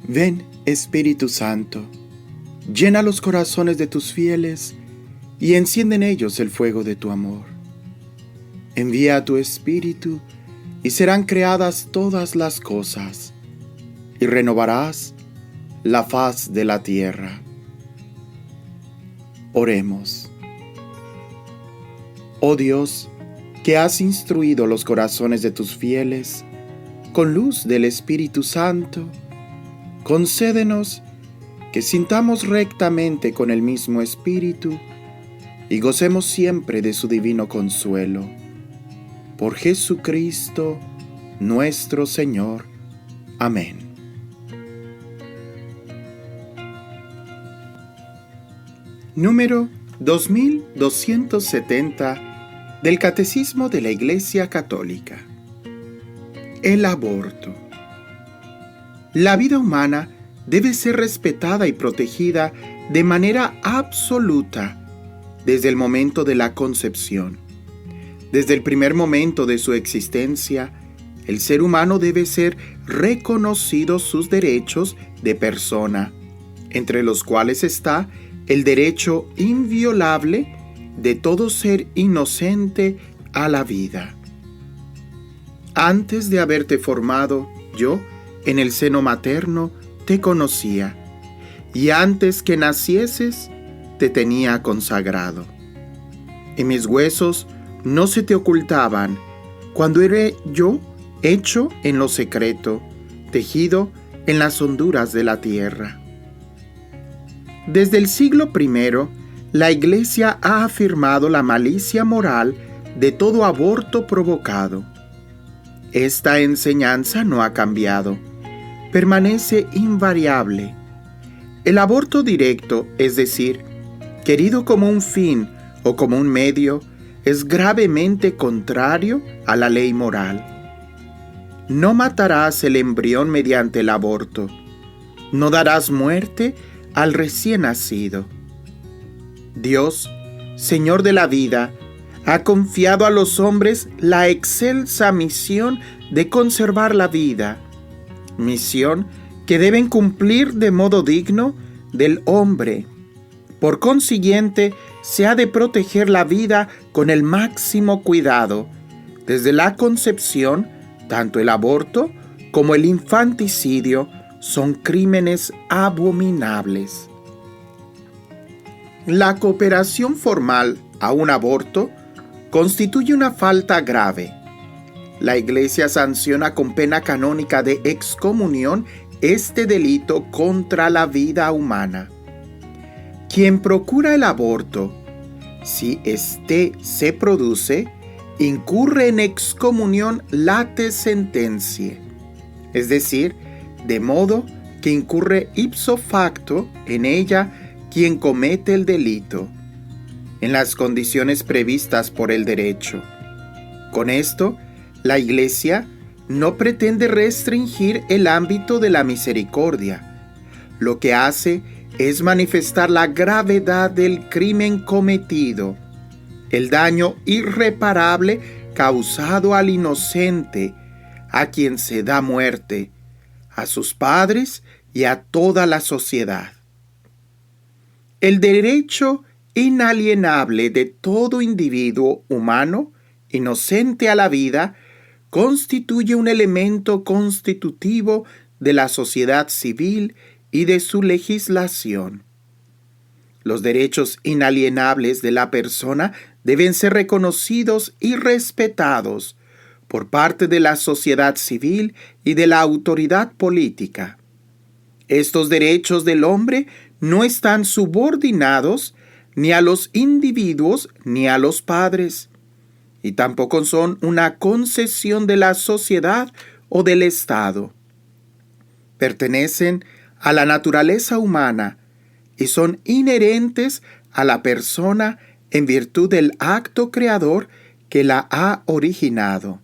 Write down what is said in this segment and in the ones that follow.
Ven, Espíritu Santo, llena los corazones de tus fieles y enciende en ellos el fuego de tu amor. Envía a tu Espíritu y serán creadas todas las cosas, y renovarás la faz de la tierra. Oremos. Oh Dios, que has instruido los corazones de tus fieles con luz del Espíritu Santo, concédenos que sintamos rectamente con el mismo Espíritu y gocemos siempre de su divino consuelo. Por Jesucristo, nuestro Señor. Amén. Número 2270 del Catecismo de la Iglesia Católica. El aborto. La vida humana debe ser respetada y protegida de manera absoluta desde el momento de la concepción. Desde el primer momento de su existencia, el ser humano debe ser reconocido sus derechos de persona, entre los cuales está el derecho inviolable de todo ser inocente a la vida. Antes de haberte formado, yo, en el seno materno, te conocía, y antes que nacieses, te tenía consagrado. Y mis huesos no se te ocultaban, cuando era yo hecho en lo secreto, tejido en las honduras de la tierra. Desde el siglo I, la Iglesia ha afirmado la malicia moral de todo aborto provocado. Esta enseñanza no ha cambiado, permanece invariable. El aborto directo, es decir, querido como un fin o como un medio, es gravemente contrario a la ley moral. No matarás el embrión mediante el aborto. No darás muerte al recién nacido. Dios, Señor de la vida, ha confiado a los hombres la excelsa misión de conservar la vida, misión que deben cumplir de modo digno del hombre. Por consiguiente, se ha de proteger la vida con el máximo cuidado. Desde la concepción, tanto el aborto como el infanticidio son crímenes abominables. La cooperación formal a un aborto constituye una falta grave. La Iglesia sanciona con pena canónica de excomunión este delito contra la vida humana. Quien procura el aborto, si éste se produce, incurre en excomunión late sententiae, es decir, de modo que incurre ipso facto en ella quien comete el delito, en las condiciones previstas por el derecho. Con esto, la Iglesia no pretende restringir el ámbito de la misericordia. Lo que hace es manifestar la gravedad del crimen cometido, el daño irreparable causado al inocente, a quien se da muerte, a sus padres y a toda la sociedad. El derecho inalienable de todo individuo humano, inocente a la vida, constituye un elemento constitutivo de la sociedad civil y de su legislación. Los derechos inalienables de la persona deben ser reconocidos y respetados por parte de la sociedad civil y de la autoridad política. Estos derechos del hombre no están subordinados ni a los individuos ni a los padres, y tampoco son una concesión de la sociedad o del Estado. Pertenecen a la naturaleza humana y son inherentes a la persona en virtud del acto creador que la ha originado.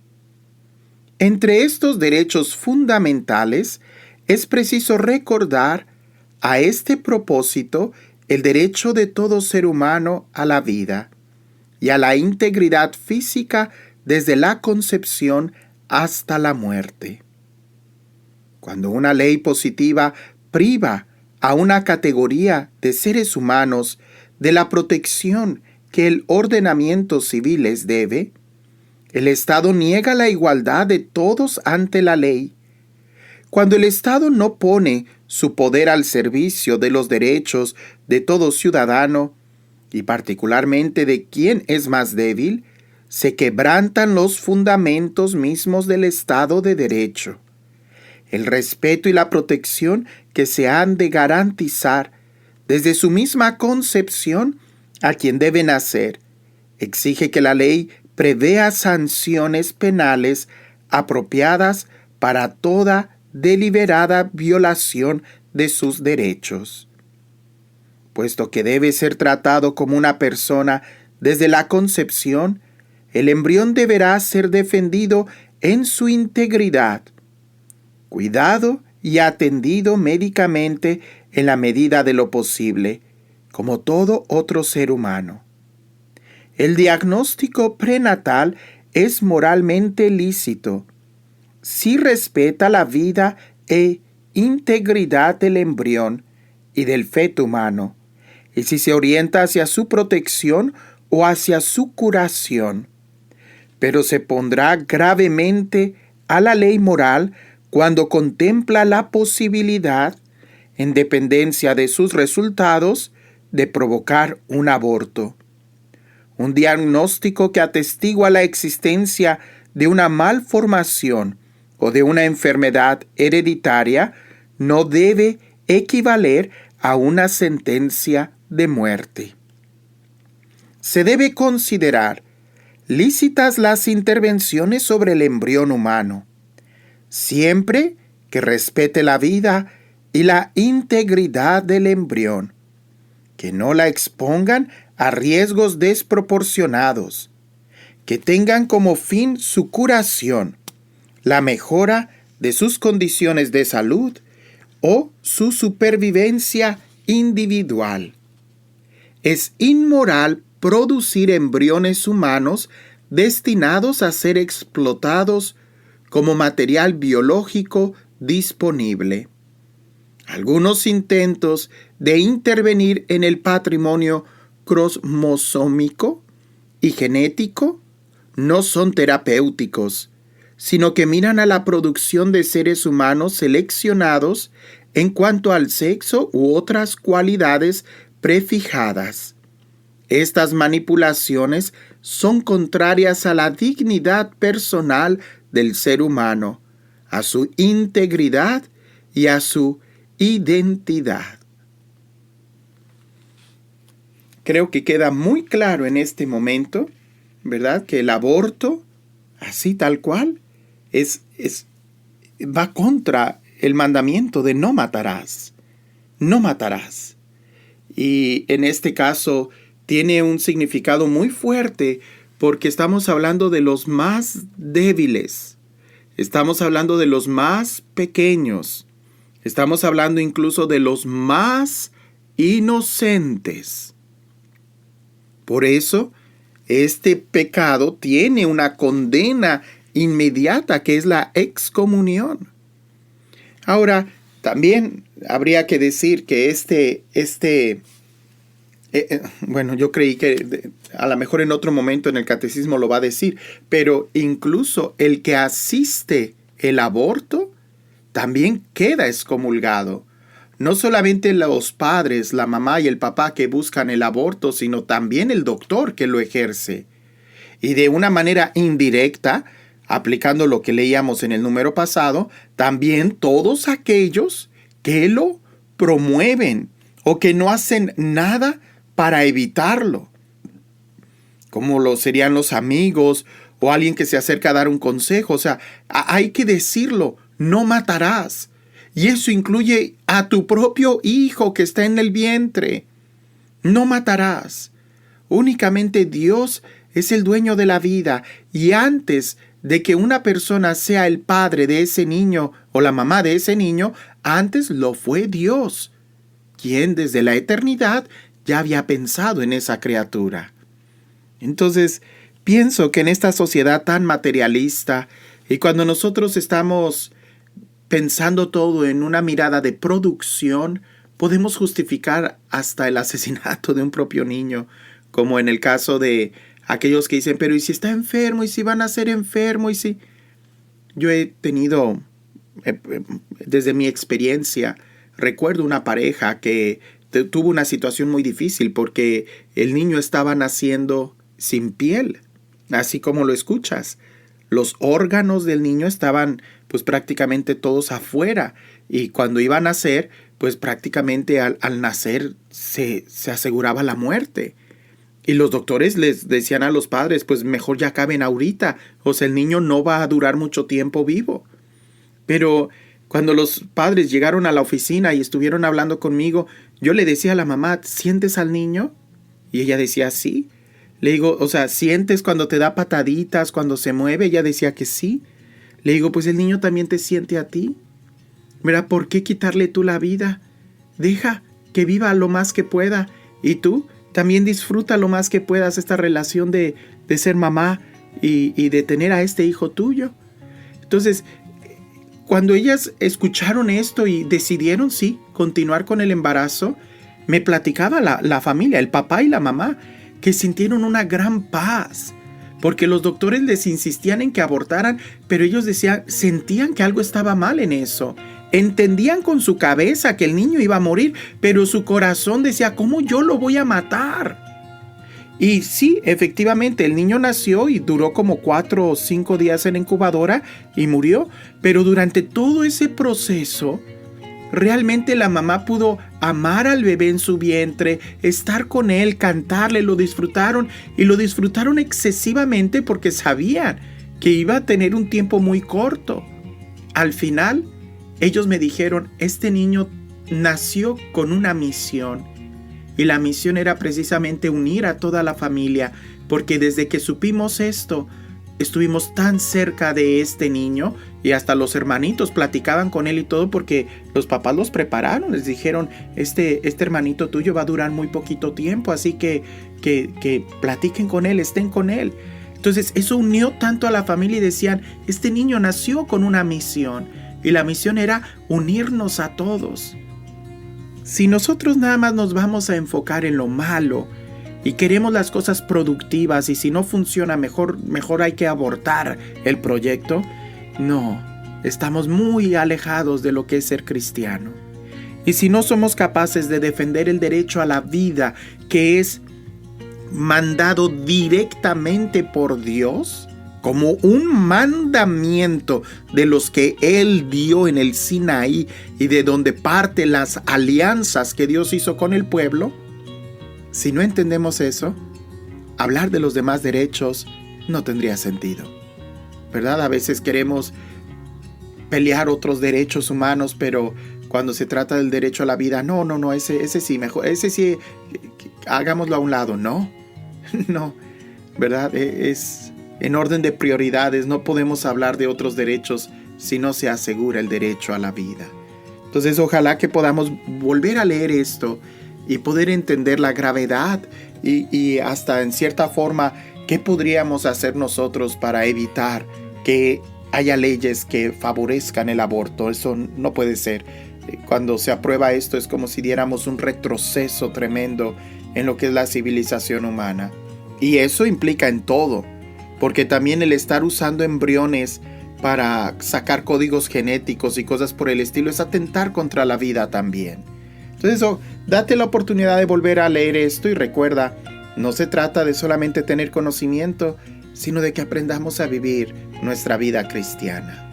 Entre estos derechos fundamentales es preciso recordar a este propósito el derecho de todo ser humano a la vida y a la integridad física desde la concepción hasta la muerte. Cuando una ley positiva priva a una categoría de seres humanos de la protección que el ordenamiento civil les debe, el Estado niega la igualdad de todos ante la ley. Cuando el Estado no pone su poder al servicio de los derechos de todo ciudadano, y particularmente de quien es más débil, se quebrantan los fundamentos mismos del Estado de Derecho. El respeto y la protección que se han de garantizar desde su misma concepción a quien deben hacer, exige que la ley prevea sanciones penales apropiadas para toda deliberada violación de sus derechos. Puesto que debe ser tratado como una persona desde la concepción, el embrión deberá ser defendido en su integridad, cuidado y atendido médicamente en la medida de lo posible, como todo otro ser humano. El diagnóstico prenatal es moralmente lícito si respeta la vida e integridad del embrión y del feto humano, y si se orienta hacia su protección o hacia su curación. Pero se pondrá gravemente a la ley moral cuando contempla la posibilidad, en dependencia de sus resultados, de provocar un aborto. Un diagnóstico que atestigua la existencia de una malformación o de una enfermedad hereditaria no debe equivaler a una sentencia de muerte. Se debe considerar lícitas las intervenciones sobre el embrión humano, siempre que respete la vida y la integridad del embrión, que no la expongan a riesgos desproporcionados, que tengan como fin su curación, la mejora de sus condiciones de salud o su supervivencia individual. Es inmoral producir embriones humanos destinados a ser explotados como material biológico disponible. Algunos intentos de intervenir en el patrimonio cromosómico y genético no son terapéuticos, sino que miran a la producción de seres humanos seleccionados en cuanto al sexo u otras cualidades prefijadas. Estas manipulaciones son contrarias a la dignidad personal del ser humano, a su integridad y a su identidad. Creo que queda muy claro en este momento, ¿verdad?, que el aborto, así tal cual, va contra el mandamiento de no matarás. No matarás. Y en este caso tiene un significado muy fuerte porque estamos hablando de los más débiles. Estamos hablando de los más pequeños. Estamos hablando incluso de los más inocentes. Por eso, este pecado tiene una condena inmediata que es la excomunión. Ahora, también habría que decir que bueno, yo creí que a lo mejor en otro momento en el catecismo lo va a decir, pero incluso el que asiste el aborto también queda excomulgado. No solamente los padres, la mamá y el papá que buscan el aborto, sino también el doctor que lo ejerce. Y de una manera indirecta, aplicando lo que leíamos en el número pasado, también todos aquellos que lo promueven o que no hacen nada para evitarlo, como lo serían los amigos o alguien que se acerca a dar un consejo. O sea, hay que decirlo, no matarás. Y eso incluye a tu propio hijo que está en el vientre. No matarás. Únicamente Dios es el dueño de la vida, y antes de que una persona sea el padre de ese niño o la mamá de ese niño, antes lo fue Dios, quien desde la eternidad ya había pensado en esa criatura. Entonces, pienso que en esta sociedad tan materialista, y cuando nosotros estamos pensando todo en una mirada de producción, podemos justificar hasta el asesinato de un propio niño, como en el caso de aquellos que dicen, pero ¿y si está enfermo? ¿Y si van a ser enfermo? ¿Y si...? Yo he tenido, desde mi experiencia, recuerdo una pareja que tuvo una situación muy difícil porque el niño estaba naciendo sin piel, así como lo escuchas. Los órganos del niño estaban pues prácticamente todos afuera y cuando iba a nacer, pues prácticamente al nacer se aseguraba la muerte. Y los doctores les decían a los padres, pues mejor ya acaben ahorita, o sea, el niño no va a durar mucho tiempo vivo. Pero cuando los padres llegaron a la oficina y estuvieron hablando conmigo, yo le decía a la mamá, ¿sientes al niño? Y ella decía, sí. Le digo, o sea, ¿sientes cuando te da pataditas, cuando se mueve? Ella decía que sí. Le digo, pues el niño también te siente a ti. Mira, ¿por qué quitarle tú la vida? Deja que viva lo más que pueda. Y tú también disfruta lo más que puedas esta relación de ser mamá y de tener a este hijo tuyo. Entonces, cuando ellas escucharon esto y decidieron, sí, continuar con el embarazo, me platicaba la familia, el papá y la mamá, que sintieron una gran paz, porque los doctores les insistían en que abortaran, pero ellos sentían que algo estaba mal en eso. Entendían con su cabeza que el niño iba a morir, pero su corazón decía, ¿cómo yo lo voy a matar? Y sí, efectivamente, el niño nació y duró como 4 o 5 días en incubadora y murió, pero durante todo ese proceso, realmente la mamá pudo amar al bebé en su vientre, estar con él, cantarle, lo disfrutaron y lo disfrutaron excesivamente porque sabían que iba a tener un tiempo muy corto. Al final, ellos me dijeron, este niño nació con una misión y la misión era precisamente unir a toda la familia, porque desde que supimos esto, estuvimos tan cerca de este niño y hasta los hermanitos platicaban con él y todo porque los papás los prepararon, les dijeron, este hermanito tuyo va a durar muy poquito tiempo, así que platiquen con él, estén con él. Entonces eso unió tanto a la familia y decían, este niño nació con una misión y la misión era unirnos a todos. Si nosotros nada más nos vamos a enfocar en lo malo y queremos las cosas productivas y si no funciona mejor hay que abortar el proyecto, no, estamos muy alejados de lo que es ser cristiano. Y si no somos capaces de defender el derecho a la vida que es mandado directamente por Dios, como un mandamiento de los que Él dio en el Sinaí y de donde parten las alianzas que Dios hizo con el pueblo, si no entendemos eso, hablar de los demás derechos no tendría sentido, ¿verdad? A veces queremos pelear otros derechos humanos, pero cuando se trata del derecho a la vida, no, ese sí, mejor, ese sí, hagámoslo a un lado, no, ¿verdad? Es en orden de prioridades, no podemos hablar de otros derechos si no se asegura el derecho a la vida. Entonces, ojalá que podamos volver a leer esto y poder entender la gravedad y hasta en cierta forma qué podríamos hacer nosotros para evitar que haya leyes que favorezcan el aborto. Eso no puede ser. Cuando se aprueba esto es como si diéramos un retroceso tremendo en lo que es la civilización humana. Y eso implica en todo, porque también el estar usando embriones para sacar códigos genéticos y cosas por el estilo es atentar contra la vida también. Entonces, date la oportunidad de volver a leer esto y recuerda, no se trata de solamente tener conocimiento, sino de que aprendamos a vivir nuestra vida cristiana.